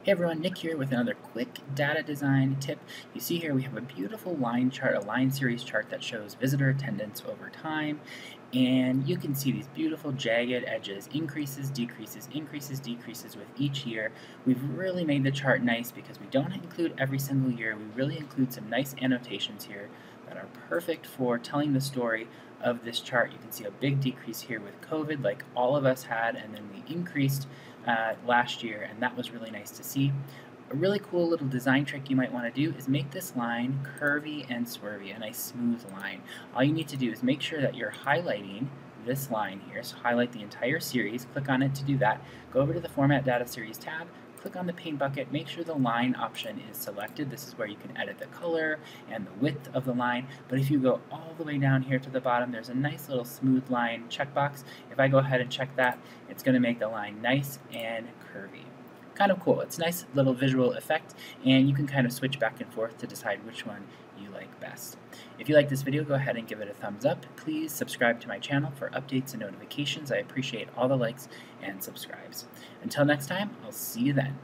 Hey everyone, Nick here with another quick data design tip. You see here we have a beautiful line chart, a line series chart that shows visitor attendance over time, and you can see these beautiful jagged edges, increases, decreases with each year. We've really made the chart nice because we don't include every single year. We really include some nice annotations here that are perfect for telling the story of this chart. You can see a big decrease here with COVID, like all of us had, and then we increased last year, and that was really nice to see. A really cool little design trick you might want to do is make this line curvy and swervy, a nice smooth line. All you need to do is make sure that you're highlighting this line here, so highlight the entire series, click on it to do that, go over to the Format Data Series tab, click on the paint bucket, make sure the line option is selected. This is where you can edit the color and the width of the line, but if you go all the way down here to the bottom, there's a nice little smooth line checkbox. If I go ahead and check that, it's going to make the line nice and curvy. Kind of cool. It's a nice little visual effect, and you can kind of switch back and forth to decide which one you like best. If you like this video, go ahead and give it a thumbs up. Please subscribe to my channel for updates and notifications. I appreciate all the likes and subscribes. Until next time, I'll see you then.